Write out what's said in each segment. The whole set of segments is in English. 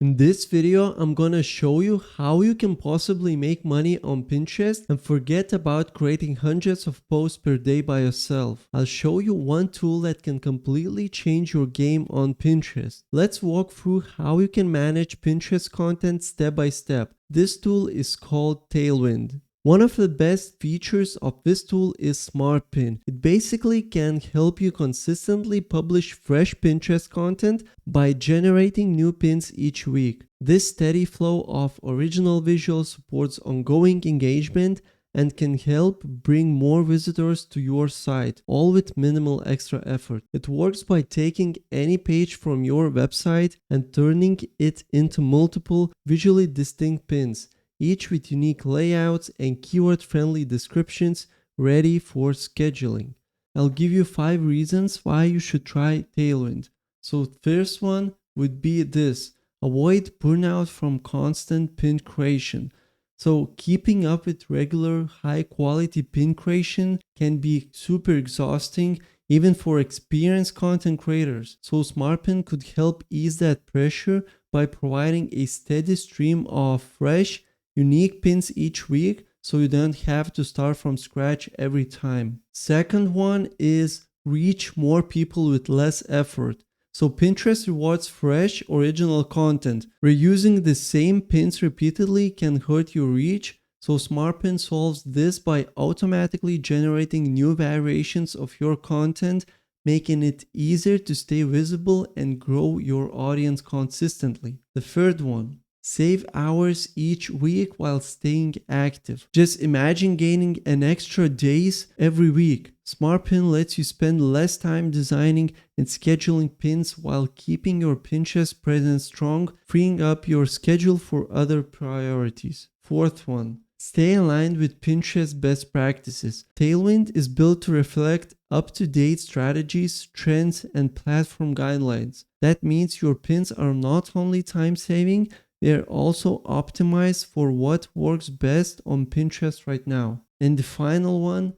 In this video, I'm gonna show you how you can possibly make money on Pinterest and forget about creating hundreds of posts per day by yourself. I'll show you one tool that can completely change your game on Pinterest. Let's walk through how you can manage Pinterest content step by step. This tool is called Tailwind. One of the best features of this tool is Smart Pin. It basically can help you consistently publish fresh Pinterest content by generating new pins each week. This steady flow of original visuals supports ongoing engagement and can help bring more visitors to your site, all with minimal extra effort. It works by taking any page from your website and turning it into multiple visually distinct pins, each with unique layouts and keyword-friendly descriptions ready for scheduling. I'll give you 5 reasons why you should try Tailwind. So first one would be this: avoid burnout from constant pin creation. So keeping up with regular high quality pin creation can be super exhausting even for experienced content creators. So SmartPin could help ease that pressure by providing a steady stream of fresh, unique pins each week, so you don't have to start from scratch every time. Second one is reach more people with less effort. So Pinterest rewards fresh, original content. Reusing the same pins repeatedly can hurt your reach, so SmartPin solves this by automatically generating new variations of your content, making it easier to stay visible and grow your audience consistently. The third one: save hours each week while staying active. Just imagine gaining an extra days every week. SmartPin lets you spend less time designing and scheduling pins while keeping your Pinterest presence strong, freeing up your schedule for other priorities. Fourth one: stay aligned with Pinterest best practices. Tailwind is built to reflect up-to-date strategies, trends, and platform guidelines. That means your pins are not only time-saving, they're also optimized for what works best on Pinterest right now. And the final one: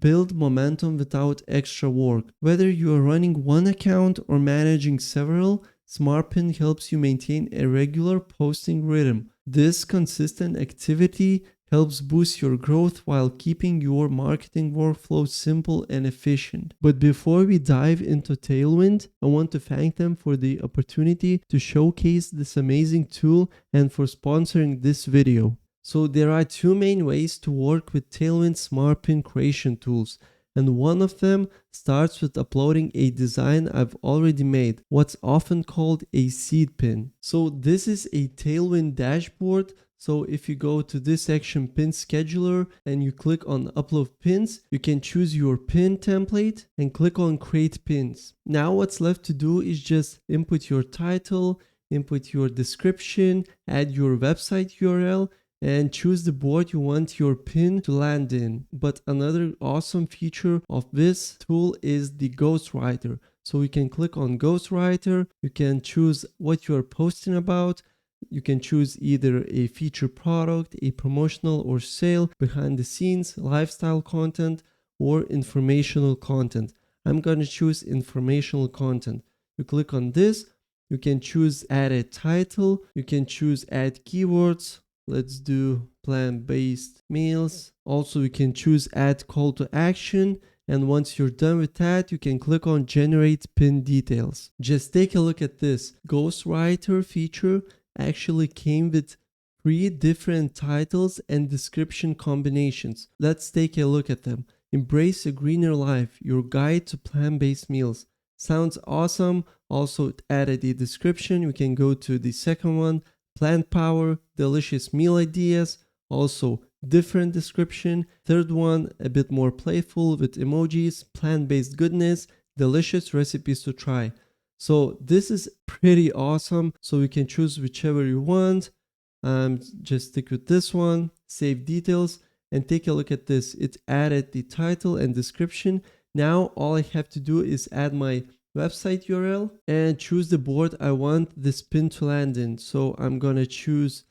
build momentum without extra work. Whether you are running one account or managing several, SmartPin helps you maintain a regular posting rhythm. This consistent activity helps boost your growth while keeping your marketing workflow simple and efficient. But before we dive into Tailwind, I want to thank them for the opportunity to showcase this amazing tool and for sponsoring this video. So there are 2 main ways to work with Tailwind Smart Pin creation tools, and one of them starts with uploading a design I've already made, what's often called a seed pin. So this is a Tailwind dashboard. So if you go to this section, Pin Scheduler, and you click on Upload Pins, you can choose your pin template and click on Create Pins. Now what's left to do is just input your title, input your description, add your website URL, and choose the board you want your pin to land in. But another awesome feature of this tool is the Ghostwriter. So you can click on Ghostwriter, you can choose what you are posting about. You can choose either a featured product, a promotional or sale, behind the scenes, lifestyle content, or informational content. I'm going to choose informational content. You click on this, you can choose add a title, you can choose add keywords. Let's do plant-based meals. Also, you can choose add call to action. And once you're done with that, you can click on generate pin details. Just take a look at this. Ghostwriter feature actually came with 3 different titles and description combinations. Let's take a look at them. Embrace a greener life, your guide to plant-based meals. Sounds awesome. Also, it added a description. You can go to the second one, plant power, delicious meal ideas. Also, different description. Third one, a bit more playful with emojis, plant-based goodness, delicious recipes to try. So this is pretty awesome. So you can choose whichever you want. Just stick with this one, save details, and take a look at this. It added the title and description. Now all I have to do is add my website URL and choose the board I want this pin to land in. So I'm gonna choose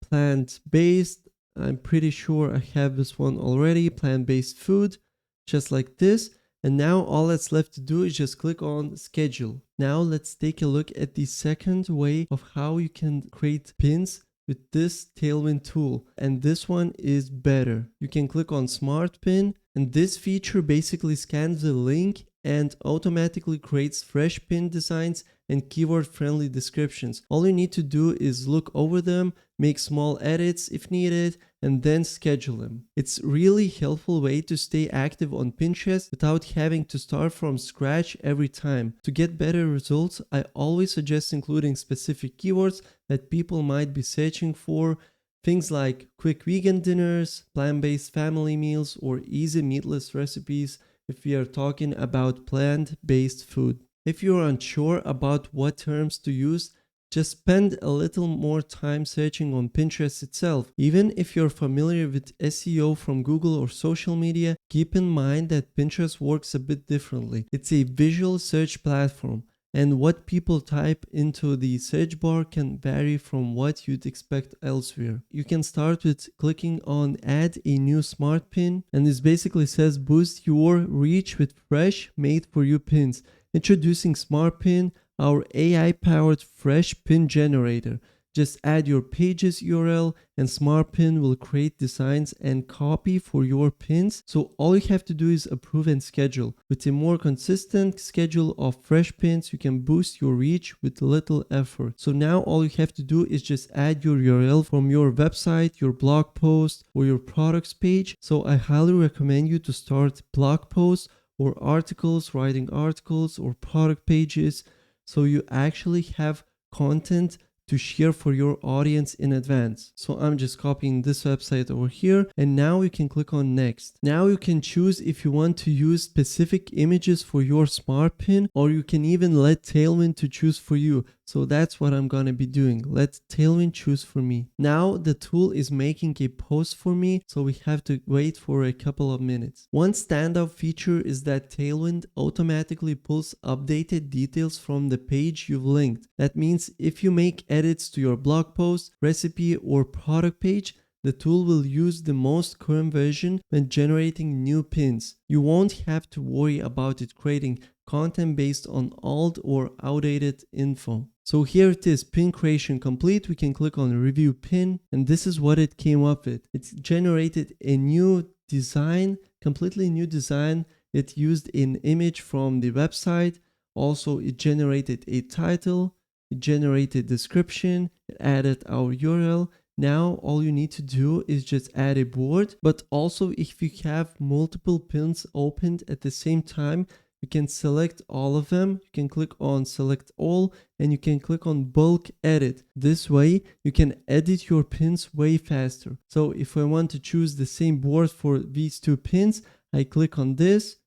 plant-based. I'm pretty sure I have this one already, plant-based food, just like this. And now all that's left to do is just click on schedule. Now let's take a look at the second way of how you can create pins with this Tailwind tool, and this one is better. You can click on Smart Pin, and this feature basically scans the link and automatically creates fresh pin designs and keyword friendly descriptions. All you need to do is look over them, make small edits if needed, and then schedule them. It's really helpful way to stay active on Pinterest without having to start from scratch every time. To get better results, I always suggest including specific keywords that people might be searching for. Things like quick vegan dinners, plant-based family meals, or easy meatless recipes if we are talking about plant-based food. If you're unsure about what terms to use, just spend a little more time searching on Pinterest itself. Even if you're familiar with SEO from Google or social media, keep in mind that Pinterest works a bit differently. It's a visual search platform, and what people type into the search bar can vary from what you'd expect elsewhere. You can start with clicking on add a new smart pin, and this basically says boost your reach with fresh made for you pins. Introducing Smart Pin, our AI powered fresh pin generator. Just add your page's URL and Smart Pin will create designs and copy for your pins. So all you have to do is approve and schedule. With a more consistent schedule of fresh pins, you can boost your reach with little effort. So now all you have to do is just add your URL from your website, your blog post, or your products page. So I highly recommend you to start blog posts or articles, writing articles or product pages, so you actually have content to share for your audience in advance. So I'm just copying this website over here, and now you can click on next. Now you can choose if you want to use specific images for your smart pin, or you can even let Tailwind to choose for you. So that's what I'm gonna be doing. Let Tailwind choose for me. Now the tool is making a post for me, so we have to wait for a couple of minutes. One standout feature is that Tailwind automatically pulls updated details from the page you've linked. That means if you make edits to your blog post, recipe, or product page, the tool will use the most current version when generating new pins. You won't have to worry about it creating content based on old or outdated info. So here it is, pin creation complete. We can click on review pin, and this is what it came up with. It's generated a new design, completely new design. It used an image from the website. Also, it generated a title, it generated description, it added our URL. Now all you need to do is just add a board, but also if you have multiple pins opened at the same time, you can select all of them. You can click on select all, and you can click on bulk edit. This way you can edit your pins way faster. So if I want to choose the same board for these two pins, I click on this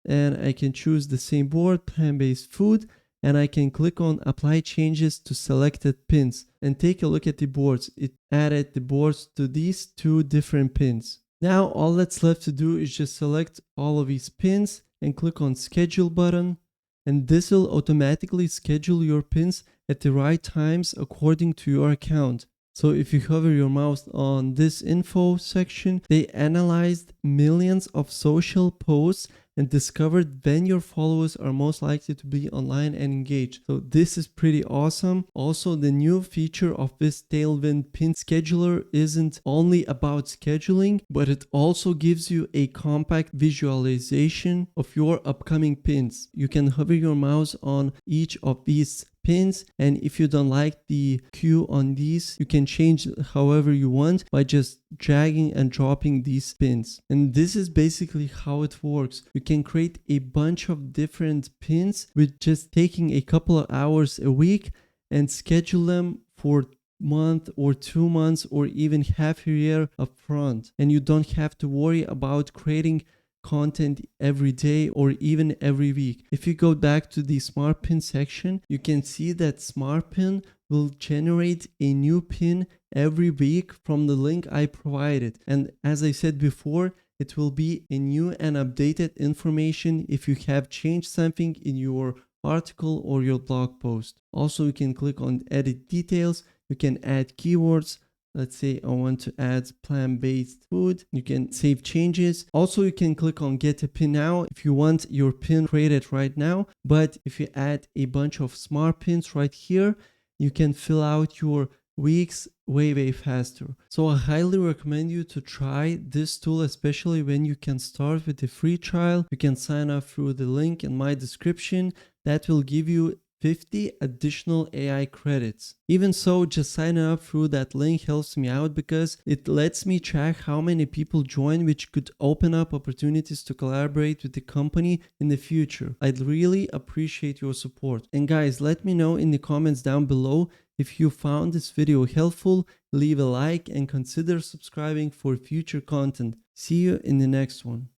and I can choose the same board, plant-based food, and I can click on apply changes to selected pins and take a look at the boards. It added the boards to these two different pins. Now all that's left to do is just select all of these pins and click on schedule button, and this will automatically schedule your pins at the right times according to your account. So if you hover your mouse on this info section, they analyzed millions of social posts and discovered when your followers are most likely to be online and engaged. So this is pretty awesome. Also, the new feature of this Tailwind pin scheduler isn't only about scheduling, but it also gives you a compact visualization of your upcoming pins. You can hover your mouse on each of these pins, and if you don't like the queue on these, you can change however you want by just dragging and dropping these pins. And this is basically how it works. You can create a bunch of different pins with just taking a couple of hours a week and schedule them for month or 2 months or even half a year up front, and you don't have to worry about creating content every day or even every week. If you go back to the smart pin section, you can see that smart pin will generate a new pin every week from the link I provided. And as I said before, it will be a new and updated information if you have changed something in your article or your blog post. Also, you can click on edit details. You can add keywords, Let's say I want to add plant-based food. You can save changes. Also, you can click on get a pin now if you want your pin created right now. But if you add a bunch of smart pins right here, you can fill out your weeks way faster. So I highly recommend you to try this tool, especially when you can start with a free trial. You can sign up through the link in my description. That will give you 50 additional AI credits. Even so, just signing up through that link helps me out because it lets me track how many people join, which could open up opportunities to collaborate with the company in the future. I'd really appreciate your support. And guys, let me know in the comments down below if you found this video helpful. Leave a like and consider subscribing for future content. See you in the next one.